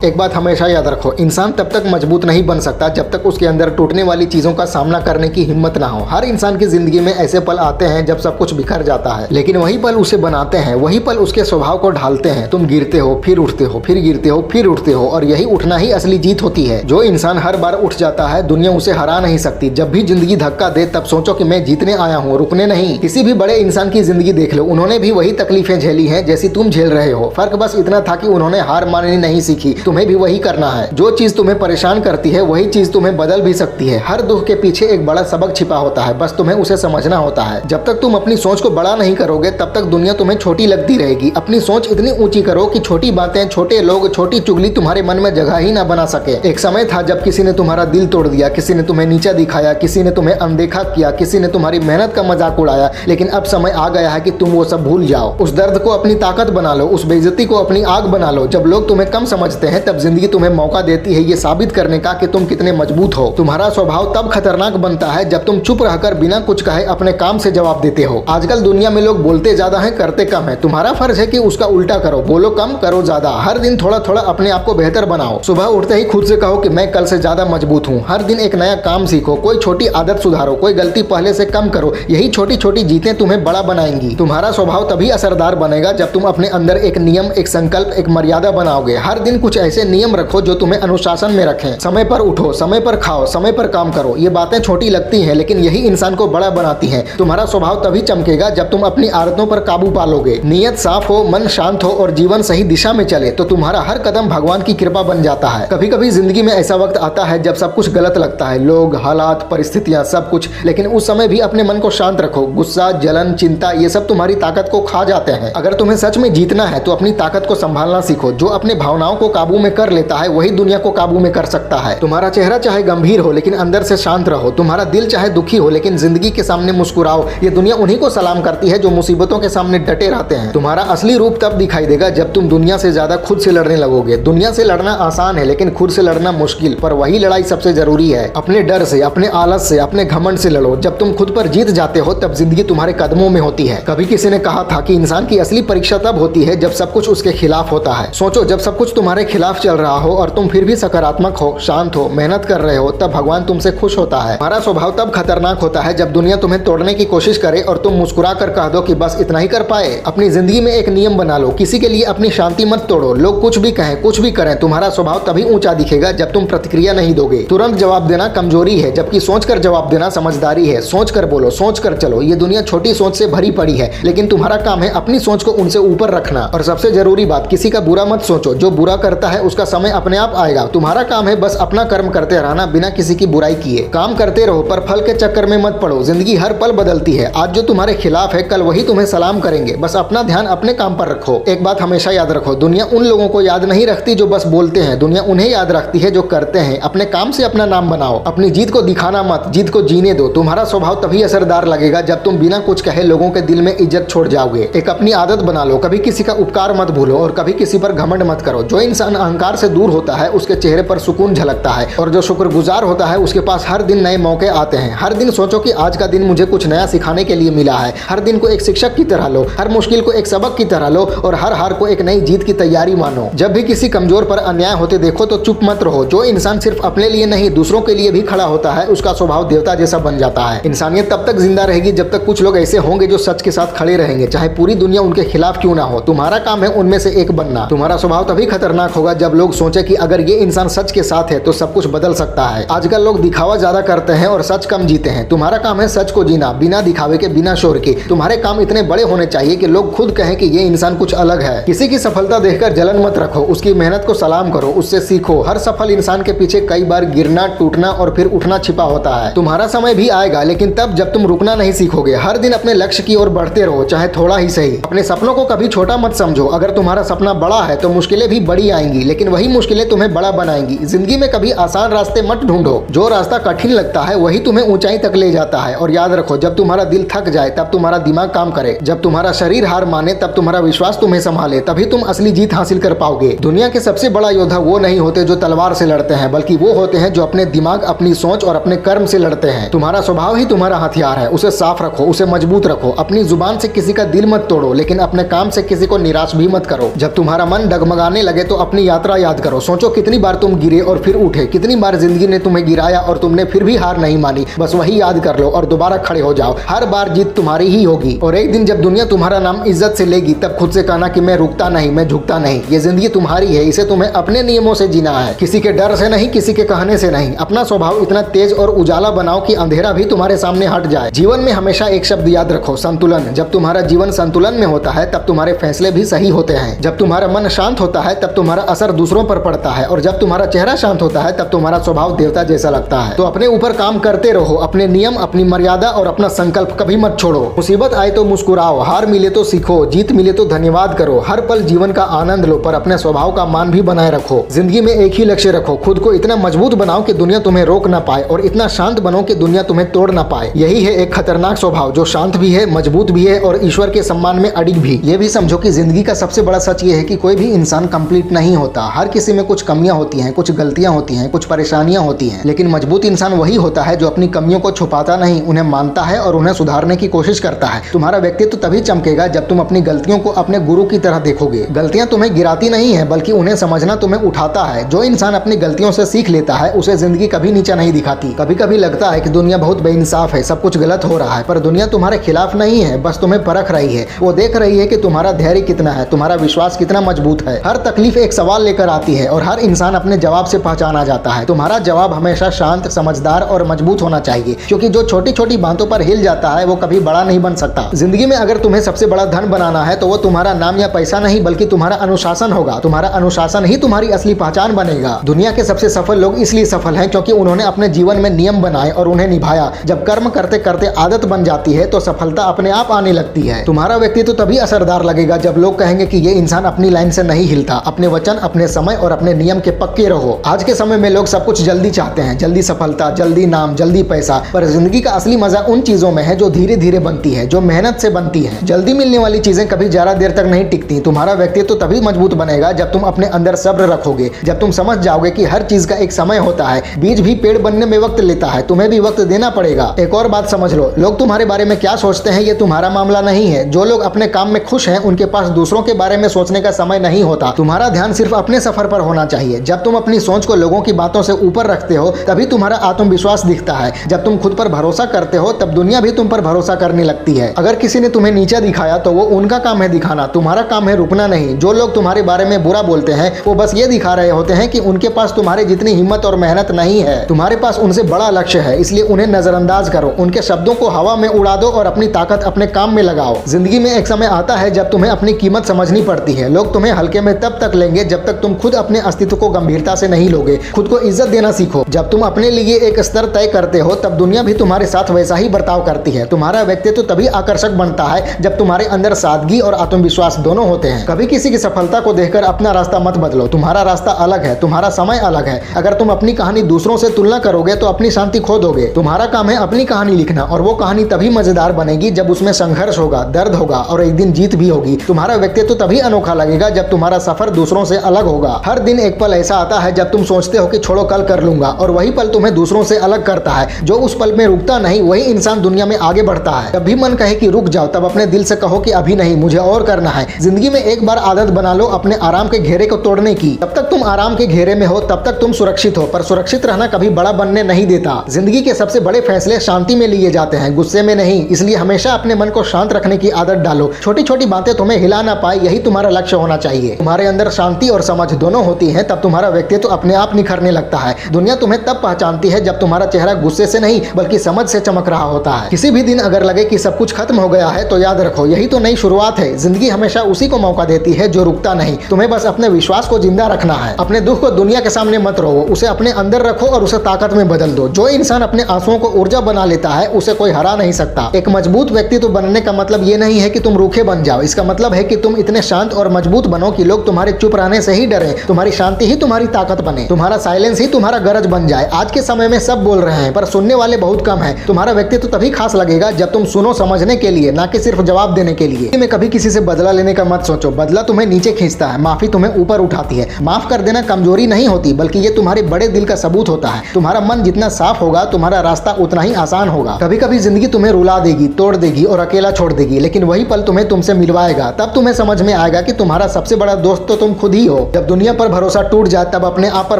एक बात हमेशा याद रखो, इंसान तब तक मजबूत नहीं बन सकता जब तक उसके अंदर टूटने वाली चीजों का सामना करने की हिम्मत ना हो। हर इंसान की जिंदगी में ऐसे पल आते हैं जब सब कुछ बिखर जाता है, लेकिन वही पल उसे बनाते हैं, वही पल उसके स्वभाव को ढालते हैं। तुम गिरते हो, फिर उठते हो, फिर गिरते हो, फिर उठते हो, और यही उठना ही असली जीत होती है। जो इंसान हर बार उठ जाता है, दुनिया उसे हरा नहीं सकती। जब भी जिंदगी धक्का दे तब सोचो कि मैं जीतने आया हूँ, रुकने नहीं। किसी भी बड़े इंसान की जिंदगी देख लो, उन्होंने भी वही तकलीफें झेली हैं जैसी तुम झेल रहे हो। फर्क बस इतना था कि उन्होंने हार माननी नहीं सीखी। तुम्हें भी वही करना है। जो चीज तुम्हें परेशान करती है वही चीज तुम्हें बदल भी सकती है। हर दुख के पीछे एक बड़ा सबक छिपा होता है, बस तुम्हें उसे समझना होता है। जब तक तुम अपनी सोच को बड़ा नहीं करोगे तब तक दुनिया तुम्हें छोटी लगती रहेगी। अपनी सोच इतनी ऊंची करो कि छोटी बातें, छोटे लोग, छोटी चुगली तुम्हारे मन में जगह ही ना बना सके। एक समय था जब किसी ने तुम्हारा दिल तोड़ दिया, किसी ने तुम्हें नीचा दिखाया, किसी ने तुम्हें अनदेखा किया, किसी ने तुम्हारी मेहनत का मजाक उड़ाया, लेकिन अब समय आ गया है कि तुम वो सब भूल जाओ। उस दर्द को अपनी ताकत बना लो, उस बेइज्जती को अपनी आग बना लो। जब लोग तुम्हें कम समझते हैं तब जिंदगी तुम्हें मौका देती है ये साबित करने का कि तुम कितने मजबूत हो। तुम्हारा स्वभाव तब खतरनाक बनता है जब तुम चुप रहकर बिना कुछ कहे अपने काम से जवाब देते हो। आजकल दुनिया में लोग बोलते ज्यादा हैं, करते कम है। तुम्हारा फर्ज है कि उसका उल्टा करो, बोलो कम, करो ज्यादा। हर दिन थोड़ा थोड़ा अपने आप को बेहतर बनाओ। सुबह उठते ही खुद से कहो कि मैं कल से ज्यादा मजबूत हूँ। हर दिन एक नया काम सीखो, कोई छोटी आदत सुधारो, कोई गलती पहले से कम करो। यही छोटी छोटी जीतें तुम्हें बड़ा बनाएंगी। तुम्हारा स्वभाव तभी असरदार बनेगा जब तुम अपने अंदर एक नियम, एक संकल्प, एक मर्यादा बनाओगे। हर दिन कुछ ऐसे नियम रखो जो तुम्हें अनुशासन में रखें। समय पर उठो, समय पर खाओ, समय पर काम करो। ये बातें छोटी लगती हैं लेकिन यही इंसान को बड़ा बनाती हैं। तुम्हारा स्वभाव तभी चमकेगा जब तुम अपनी आदतों पर काबू पालोगे। नियत साफ हो, मन शांत हो और जीवन सही दिशा में चले तो तुम्हारा हर कदम भगवान की कृपा बन जाता है। कभी कभी जिंदगी में ऐसा वक्त आता है जब सब कुछ गलत लगता है, लोग, हालात, परिस्थितियां, सब कुछ, लेकिन उस समय भी अपने मन को शांत रखो। गुस्सा, जलन, चिंता, ये सब तुम्हारी ताकत को खा जाते हैं। अगर तुम्हें सच में जीतना है तो अपनी ताकत को संभालना सीखो। जो अपने भावनाओं को काबू में कर लेता है वही दुनिया को काबू में कर सकता है। तुम्हारा चेहरा चाहे गंभीर हो लेकिन अंदर से शांत रहो। तुम्हारा दिल चाहे दुखी हो लेकिन जिंदगी के सामने मुस्कुराओ। ये दुनिया उन्हीं को सलाम करती है जो मुसीबतों के सामने डटे रहते हैं। तुम्हारा असली रूप तब दिखाई देगा जब तुम दुनिया से ज्यादा खुद से लड़ने लगोगे। दुनिया से लड़ना आसान है लेकिन खुद से लड़ना मुश्किल, पर वही लड़ाई सबसे जरूरी है। अपने डर से, अपने आलस से, अपने घमंड से लड़ो। जब तुम खुद पर जीत जाते हो तब जिंदगी तुम्हारे कदमों में होती है। कभी किसी ने कहा था कि इंसान की असली परीक्षा तब होती है जब सब कुछ उसके खिलाफ होता है। सोचो, जब सब कुछ तुम्हारे खिलाफ चल रहा हो और तुम फिर भी सकारात्मक हो, शांत हो, मेहनत कर रहे हो, तब भगवान तुमसे खुश होता है। हमारा स्वभाव तब खतरनाक होता है जब दुनिया तुम्हें तोड़ने की कोशिश करे और तुम मुस्कुरा कर कह दो कि बस इतना ही कर पाए। अपनी जिंदगी में एक नियम बना लो, किसी के लिए अपनी शांति मत तोड़ो। लोग कुछ भी कहें, कुछ भी करें, तुम्हारा स्वभाव तभी ऊंचा दिखेगा जब तुम प्रतिक्रिया नहीं दोगे। तुरंत जवाब देना कमजोरी है, जबकि सोच कर जवाब देना समझदारी है। सोच कर बोलो, सोच कर चलो। ये दुनिया छोटी सोच से भरी पड़ी है, लेकिन तुम्हारा काम है अपनी सोच को उनसे ऊपर रखना। और सबसे जरूरी बात, किसी का बुरा मत सोचो। जो बुरा करता है उसका समय अपने आप आएगा। तुम्हारा काम है बस अपना कर्म करते रहना बिना किसी की बुराई किए। काम करते रहो पर फल के चक्कर में मत पड़ो। जिंदगी हर पल बदलती है। आज जो तुम्हारे खिलाफ है कल वही तुम्हें सलाम करेंगे। बस अपना ध्यान अपने काम पर रखो। एक बात हमेशा याद रखो, दुनिया उन लोगों को याद नहीं रखती जो बस बोलते हैं, दुनिया उन्हें याद रखती है जो करते हैं। अपने काम से अपना नाम बनाओ। अपनी जीत को दिखाना मत, जीत को जीने दो। तुम्हारा स्वभाव तभी असरदार लगेगा जब तुम बिना कुछ कहे लोगों के दिल में इज्जत छोड़ जाओगे। एक अपनी आदत बना लो, कभी किसी का उपकार मत भूलो और कभी किसी पर घमंड मत करो। जो इंसान अहंकार से दूर होता है उसके चेहरे पर सुकून झलकता है, और जो शुक्रगुजार होता है उसके पास हर दिन नए मौके आते हैं। हर दिन सोचो कि आज का दिन मुझे कुछ नया सिखाने के लिए मिला है। हर दिन को एक शिक्षक की तरह लो, हर मुश्किल को एक सबक की तरह लो और हर हार को एक नई जीत की तैयारी मानो। जब भी किसी कमजोर पर अन्याय होते देखो तो चुप मत रहो। जो इंसान सिर्फ अपने लिए नहीं दूसरों के लिए भी खड़ा होता है उसका स्वभाव देवता जैसा बन जाता है। इंसानियत तब तक जिंदा रहेगी जब तक कुछ लोग ऐसे होंगे जो सच के साथ खड़े रहेंगे, चाहे पूरी दुनिया उनके खिलाफ क्यों ना हो। तुम्हारा काम है उनमें से एक बनना। तुम्हारा स्वभाव तभी खतरनाक होगा जब लोग सोचे कि अगर ये इंसान सच के साथ है तो सब कुछ बदल सकता है। आजकल लोग दिखावा ज्यादा करते हैं और सच कम जीते हैं। तुम्हारा काम है सच को जीना, बिना दिखावे के, बिना शोर के। तुम्हारे काम इतने बड़े होने चाहिए कि लोग खुद कहें कि ये इंसान कुछ अलग है। किसी की सफलता देखकर जलन मत रखो, उसकी मेहनत को सलाम करो, उससे सीखो। हर सफल इंसान के पीछे कई बार गिरना, टूटना और फिर उठना छिपा होता है। तुम्हारा समय भी आएगा लेकिन तब जब तुम रुकना नहीं सीखोगे। हर दिन अपने लक्ष्य की ओर बढ़ते रहो, चाहे थोड़ा ही सही। अपने सपनों को कभी छोटा मत समझो। अगर तुम्हारा सपना बड़ा है तो मुश्किलें भी बड़ी आएंगी, लेकिन वही मुश्किलें तुम्हें बड़ा बनाएंगी। जिंदगी में कभी आसान रास्ते मत ढूंढो, जो रास्ता कठिन लगता है वही तुम्हें ऊंचाई तक ले जाता है। और याद रखो, जब तुम्हारा दिल थक जाए तब तुम्हारा दिमाग काम करे। जब तुम्हारा शरीर हार माने तब तुम्हारा विश्वास तुम्हें संभाले। तभी तुम असली जीत हासिल कर पाओगे। दुनिया के सबसे बड़ा योद्धा वो नहीं होते जो तलवार से लड़ते हैं, बल्कि वो होते हैं जो अपने दिमाग, अपनी सोच और अपने कर्म से लड़ते हैं। तुम्हारा स्वभाव ही तुम्हारा हथियार है। उसे साफ रखो, उसे मजबूत रखो। अपनी जुबान से किसी का दिल मत तोड़ो, लेकिन अपने काम से किसी को निराश भी मत करो। जब तुम्हारा मन डगमगाने लगे तो अपनी अपनी यात्रा याद करो, सोचो कितनी बार तुम गिरे और फिर उठे, कितनी बार जिंदगी ने तुम्हें गिराया और तुमने फिर भी हार नहीं मानी। बस वही याद कर लो और दोबारा खड़े हो जाओ। हर बार जीत तुम्हारी ही होगी और एक दिन जब दुनिया तुम्हारा नाम इज्जत से लेगी तब खुद से कहना कि मैं रुकता नहीं, मैं झुकता नहीं। ये जिंदगी तुम्हारी है, इसे तुम्हें अपने नियमों से जीना है, किसी के डर से नहीं, किसी के कहने से नहीं। अपना स्वभाव इतना तेज और उजाला बनाओ कि अंधेरा भी तुम्हारे सामने हट जाए। जीवन में हमेशा एक शब्द याद रखो, संतुलन। जब तुम्हारा जीवन संतुलन में होता है तब तुम्हारे फैसले भी सही होते हैं। जब तुम्हारा मन शांत होता है तब तुम्हारा असर दूसरों पर पड़ता है और जब तुम्हारा चेहरा शांत होता है तब तुम्हारा स्वभाव देवता जैसा लगता है। तो अपने ऊपर काम करते रहो, अपने नियम, अपनी मर्यादा और अपना संकल्प कभी मत छोड़ो। मुसीबत आए तो मुस्कुराओ, हार मिले तो सीखो, जीत मिले तो धन्यवाद करो। हर पल जीवन का आनंद लो पर अपने स्वभाव का मान भी बनाए रखो। जिंदगी में एक ही लक्ष्य रखो, खुद को इतना मजबूत बनाओ कि दुनिया तुम्हें रोक ना पाए और इतना शांत बनो कि दुनिया तुम्हें तोड़ ना पाए। यही है एक खतरनाक स्वभाव जो शांत भी है, मजबूत भी है और ईश्वर के सम्मान में अडिग भी। ये भी समझो कि जिंदगी का सबसे बड़ा सच ये है कि कोई भी इंसान कंप्लीट नहीं होता। हर किसी में कुछ कमियां होती हैं, कुछ गलतियां होती हैं, कुछ परेशानियां होती हैं, लेकिन मजबूत इंसान वही होता है जो अपनी कमियों को छुपाता नहीं, उन्हें मानता है और उन्हें सुधारने की कोशिश करता है। तुम्हारा व्यक्तित्व तभी चमकेगा जब तुम अपनी गलतियों को अपने गुरु की तरह देखोगे। गलतियां तुम्हें गिराती नहीं है बल्कि उन्हें समझना तुम्हें उठाता है। जो इंसान अपनी गलतियों से सीख लेता है उसे जिंदगी कभी नीचा नहीं दिखाती। कभी कभी लगता है कि दुनिया बहुत बेइंसाफ है, सब कुछ गलत हो रहा है, पर दुनिया तुम्हारे खिलाफ नहीं है, बस तुम्हें परख रही है। वो देख रही है कि तुम्हारा धैर्य कितना है, तुम्हारा विश्वास कितना मजबूत है। हर तकलीफ एक सवाल लेकर आती है और हर इंसान अपने जवाब से पहचाना जाता है। तुम्हारा जवाब हमेशा शांत, समझदार और मजबूत होना चाहिए, क्योंकि जो छोटी छोटी बातों पर हिल जाता है वो कभी बड़ा नहीं बन सकता। जिंदगी में अगर तुम्हें सबसे बड़ा धन बनाना है तो वो तुम्हारा नाम या पैसा नहीं बल्कि तुम्हारा अनुशासन होगा। तुम्हारा अनुशासन ही तुम्हारी असली पहचान बनेगा। दुनिया के सबसे सफल लोग इसलिए सफल हैं क्योंकि उन्होंने अपने जीवन में नियम बनाए और उन्हें निभाया। जब कर्म करते करते आदत बन जाती है तो सफलता अपने आप आने लगती है। तुम्हारा व्यक्तित्व तभी असरदार लगेगा जब लोग कहेंगे कि ये इंसान अपनी लाइन से नहीं हिलता। अपने वचन, अपने समय और अपने नियम के पक्के रहो। आज के समय में लोग सब कुछ जल्दी चाहते हैं, जल्दी सफलता, जल्दी नाम, जल्दी पैसा, पर जिंदगी का असली मजा उन चीजों में है जो धीरे धीरे बनती है, जो मेहनत से बनती है। जल्दी मिलने वाली चीजें कभी ज्यादा देर तक नहीं टिकती। तुम्हारा व्यक्तित्व तभी मजबूत बनेगा जब तुम अपने अंदर सब्र रखोगे, जब तुम समझ जाओगे कि हर चीज का एक समय होता है। बीज भी पेड़ बनने में वक्त लेता है, तुम्हें भी वक्त देना पड़ेगा। एक और बात समझ लो, लोग तुम्हारे बारे में क्या सोचते हैं ये तुम्हारा मामला नहीं है। जो लोग अपने काम में खुश हैं उनके पास दूसरों के बारे में सोचने का समय नहीं होता। तुम्हारा ध्यान सिर्फ अपने सफर पर होना चाहिए। जब तुम अपनी सोच को लोगों की बातों से ऊपर रखते हो तभी तुम्हारा आत्मविश्वास दिखता है। जब तुम खुद पर भरोसा करते हो तब दुनिया भी तुम पर भरोसा करने लगती है। अगर किसी ने तुम्हें नीचा दिखाया तो वो उनका काम है दिखाना, तुम्हारा काम है रुकना नहीं। जो लोग तुम्हारे बारे में बुरा बोलते हैं वो बस ये दिखा रहे होते हैं कि उनके पास तुम्हारे जितनी हिम्मत और मेहनत नहीं है। तुम्हारे पास उनसे बड़ा लक्ष्य है, इसलिए उन्हें नजरअंदाज करो। उनके शब्दों को हवा में उड़ा दो और अपनी ताकत अपने काम में लगाओ। जिंदगी में एक समय आता है जब तुम्हें अपनी कीमत समझनी पड़ती है। लोग तुम्हें हल्के में तब तक लेंगे जब तक तुम खुद अपने अस्तित्व को गंभीरता से नहीं लोगे। खुद को इज्जत देना सीखो। जब तुम अपने लिए एक स्तर तय करते हो तब दुनिया भी तुम्हारे साथ वैसा ही बर्ताव करती है। तुम्हारा व्यक्तित्व तभी आकर्षक बनता है जब तुम्हारे अंदर सादगी और आत्मविश्वास दोनों होते हैं। कभी किसी की सफलता को देखकर अपना रास्ता मत बदलो। तुम्हारा रास्ता अलग है, तुम्हारा समय अलग है। अगर तुम अपनी कहानी दूसरों से तुलना करोगे तो अपनी शांति खो दोगे। तुम्हारा काम है अपनी कहानी लिखना और वो कहानी तभी मजेदार बनेगी जब उसमें संघर्ष होगा, दर्द होगा और एक दिन जीत भी होगी। तुम्हारा व्यक्तित्व तभी अनोखा लगेगा जब तुम्हारा सफर दूसरों से अलग होगा। हर दिन एक पल ऐसा आता है जब तुम सोचते हो कि छोड़ो कल कर लूंगा, और वही पल तुम्हें दूसरों से अलग करता है। जो उस पल में रुकता नहीं वही इंसान दुनिया में आगे बढ़ता है। जब भी मन कहे कि रुक जाओ तब अपने दिल से कहो कि अभी नहीं, मुझे और करना है। जिंदगी में एक बार आदत बना लो अपने आराम के घेरे को तोड़ने की। तब तक तुम आराम के घेरे में हो तब तक तुम सुरक्षित हो, पर सुरक्षित रहना कभी बड़ा बनने नहीं देता। जिंदगी के सबसे बड़े फैसले शांति में लिए जाते हैं, गुस्से में नहीं। इसलिए हमेशा अपने मन को शांत रखने की आदत डालो। छोटी छोटी बातें तुम्हें हिला ना पाए यही तुम्हारा लक्ष्य होना चाहिए। तुम्हारे अंदर शांति और समझ दोनों होती है तब तुम्हारा व्यक्तित्व अपने आप निखरने लगता है। दुनिया तुम्हें तब पहचानती है जब तुम्हारा चेहरा गुस्से से नहीं बल्कि समझ से चमक रहा होता है। किसी भी दिन अगर लगे कि सब कुछ खत्म हो गया है तो याद रखो यही तो नई शुरुआत है। जिंदगी हमेशा उसी को मौका देती है जो रुकता नहीं। तुम्हें बस अपने विश्वास को जिंदा रखना है। अपने दुख को दुनिया के सामने मत रोवो, उसे अपने अंदर रखो और उसे ताकत में बदल दो। जो इंसान अपने आंसुओं को ऊर्जा बना लेता है उसे कोई हरा नहीं सकता। एक मजबूत व्यक्तित्व बनने का मतलब ये नहीं है कि तुम रूखे बन जाओ। इसका मतलब है कि तुम इतने शांत और मजबूत बनो कि लोग तुम्हारे चुप रहने से ही डरे। तुम्हारी शांति ही तुम्हारी ताकत बने, तुम्हारा साइलेंस ही तुम्हारा गरज बन जाए। आज के समय में सब बोल रहे हैं पर सुनने वाले बहुत कम है। तुम्हारा व्यक्तित्व तभी खास लगेगा जब तुम सुनो समझने के लिए, ना कि सिर्फ जवाब देने के लिए। में कभी किसी से बदला लेने का मत सोचो। बदला तुम्हें नीचे खींचता है, माफी तुम्हें ऊपर उठाती है। माफ कर देना कमजोरी नहीं होती बल्कि ये तुम्हारे बड़े दिल का सबूत होता है। तुम्हारा मन जितना साफ होगा तुम्हारा रास्ता उतना ही आसान होगा। कभी कभी जिंदगी तुम्हें रुला देगी, तोड़ देगी और अकेला छोड़ देगी, लेकिन वही पल तुम्हें तुमसे मिलवाएगा। तब तुम्हें समझ में आएगा कि तुम्हारा सबसे बड़ा दोस्त तो तुम खुद ही हो। दो। जब दुनिया पर भरोसा टूट जाए तब अपने आप पर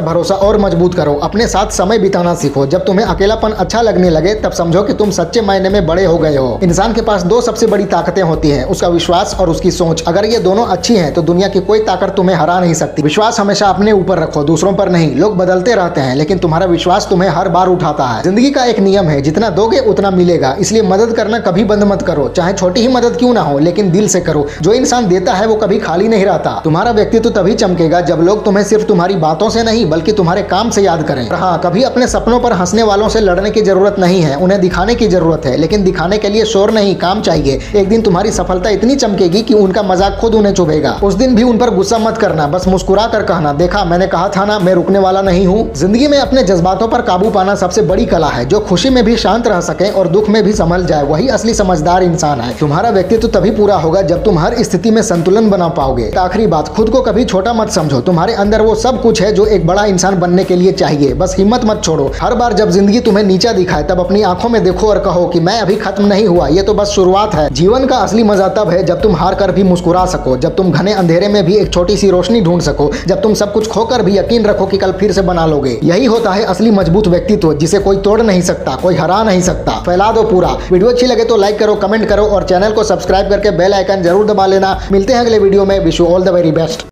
भरोसा और मजबूत करो। अपने साथ समय बिताना सीखो। जब तुम्हें अकेलापन अच्छा लगने लगे तब समझो कि तुम सच्चे मायने में बड़े हो गए हो। इंसान के पास दो सबसे बड़ी ताकतें होती हैं, उसका विश्वास और उसकी सोच। अगर ये दोनों अच्छी हैं तो दुनिया की कोई ताकत तुम्हें हरा नहीं सकती। विश्वास हमेशा अपने ऊपर रखो, दूसरों पर नहीं। लोग बदलते रहते हैं लेकिन तुम्हारा विश्वास तुम्हें हर बार उठाता है। जिंदगी का एक नियम है, जितना दोगे उतना मिलेगा। इसलिए मदद करना कभी बंद मत करो, चाहे छोटी ही मदद क्यों ना हो, लेकिन दिल से करो। जो इंसान देता है वो कभी खाली नहीं रहता। तुम्हारा व्यक्तित्व तभी चमकेगा जब लोग तुम्हें सिर्फ तुम्हारी बातों से नहीं बल्कि तुम्हारे काम से याद करें। हाँ, कभी अपने सपनों पर हंसने वालों से लड़ने की जरूरत नहीं है, उन्हें दिखाने की जरूरत है। लेकिन दिखाने के लिए शोर नहीं, काम चाहिए। एक दिन तुम्हारी सफलता इतनी चमकेगी कि उनका मजाक खुद उन्हें चुभेगा। उस दिन भी उन पर गुस्सा मत करना, बस मुस्कुरा कर कहना, देखा मैंने कहा था ना, मैं रुकने वाला नहीं हूँ। जिंदगी में अपने जज्बातों पर काबू पाना सबसे बड़ी कला है। जो खुशी में भी शांत रह सके और दुख में भी संभल जाए, वही असली समझदार इंसान है। तुम्हारा व्यक्तित्व तभी पूरा होगा जब तुम हर स्थिति में संतुलन बना पाओगे। आखिरी बात, खुद को कभी छोटा मत समझो। तुम्हारे अंदर वो सब कुछ है जो एक बड़ा इंसान बनने के लिए चाहिए। बस हिम्मत मत छोड़ो। हर बार जब जिंदगी तुम्हें नीचा दिखाए तब अपनी आंखों में देखो और कहो कि मैं अभी खत्म नहीं हुआ, ये तो बस शुरुआत है। जीवन का असली मजा तब है जब तुम हार कर भी मुस्कुरा सको, जब तुम घने अंधेरे में भी एक छोटी सी रोशनी ढूंढ सको, जब तुम सब कुछ खोकर भी यकीन रखो कि कल फिर से बना लोगे। यही होता है असली मजबूत व्यक्तित्व, जिसे कोई तोड़ नहीं सकता, कोई हरा नहीं सकता। फैला दो पूरा। वीडियो अच्छी लगे तो लाइक करो, कमेंट करो और चैनल को सब्सक्राइब करके बेल आइकन जरूर दबा लेना। मिलते हैं अगले वीडियो में। Wish you all the very best.